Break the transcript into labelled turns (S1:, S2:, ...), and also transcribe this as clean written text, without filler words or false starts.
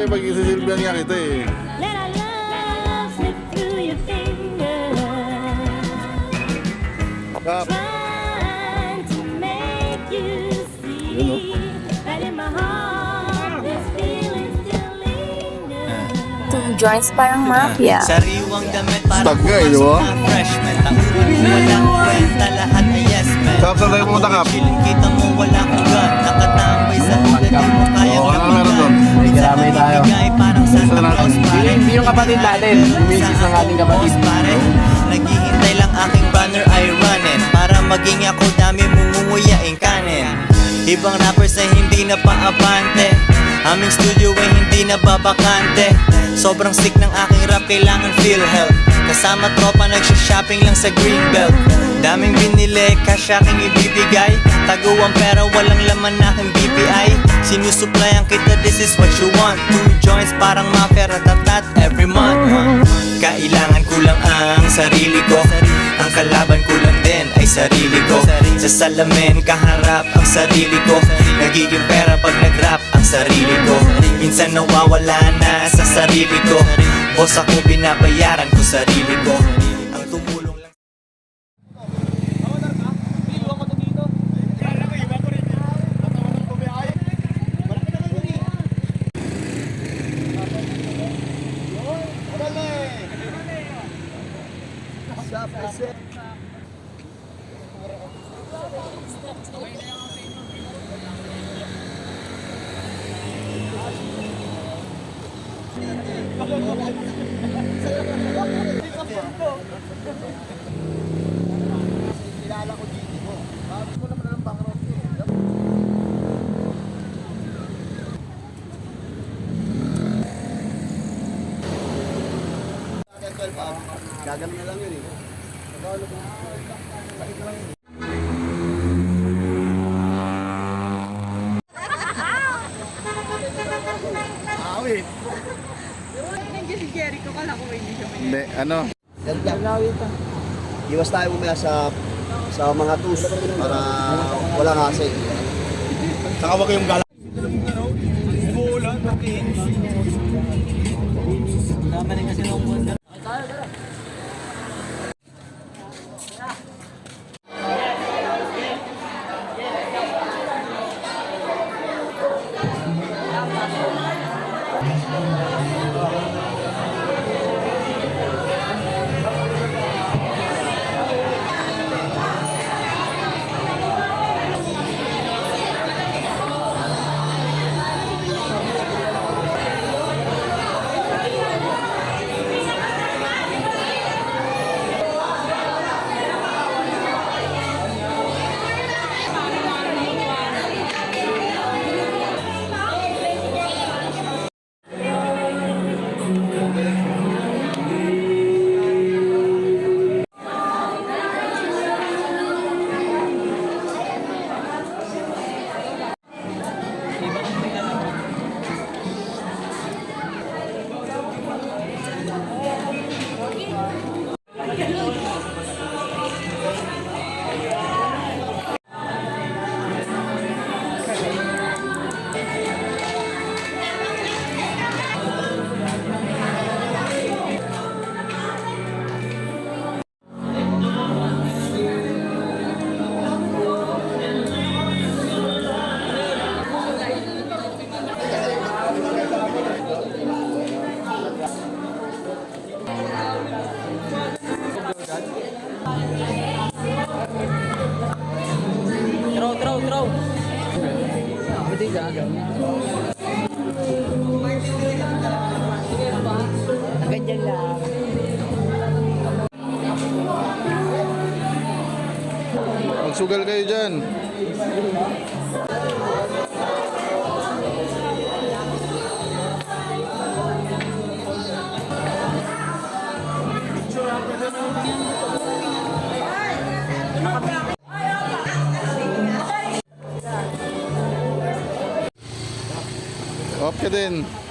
S1: may pag-isisilbihan nga kita eh.
S2: Let our love slip through your fingers.
S1: Kap.
S2: Trying to make you see
S1: Yun, no?
S2: that in my heart this feeling still lingers.
S3: Two joints parang mafia.
S4: Sariwang damit parang
S1: Stag nga eh, di ba?
S4: freshman. Tauhan walang kwenta, lahat ay yes man.
S1: Kap, saan tayo pumunta, Kap?
S4: Chilling kita mo wala kang gun. Nakatambay sa hula, di mo kayang
S1: Oo, ano meron doon?
S4: Karamay tayo. Parang Santa Claus pare.
S5: Hindi yung kapatid natin, yung misis ng ating kapatid.
S4: Pare, naghihintay lang aking banner ay running. Para maging ako dami mumumuyaing kanin. Ibang rappers ay hindi na paabante. Aming studio ay hindi na babakante. Sobrang sick ng aking rap, kailangan feel help. Kasama tropa nagsha-shopping lang sa Greenbelt. Daming binili, cash aking ibibigay. Tago ang pera, walang laman aking BPI. Sinusuplayan kita, this is what you want. 2 joints parang mafia, ratatat every month. Kailangan ko lang ang sarili ko. Ang kalaban ko lang din ay sarili ko. Sa salamin kaharap ang sarili ko. Nagiging pera pag nag-rap ang sarili ko. Minsan nawawala na sa sarili ko. Boss ako, binabayaran ko sarili ko. Ang tumulong lang.
S5: Gagano na lang yun eh.
S1: Hindi, ano?
S5: Iwas tayo muna sa mga tools para walang hassle. Saka wag kayong gala.
S6: Throw. Ganyan lang.
S1: Magsugal kayo dyan. Off ka din.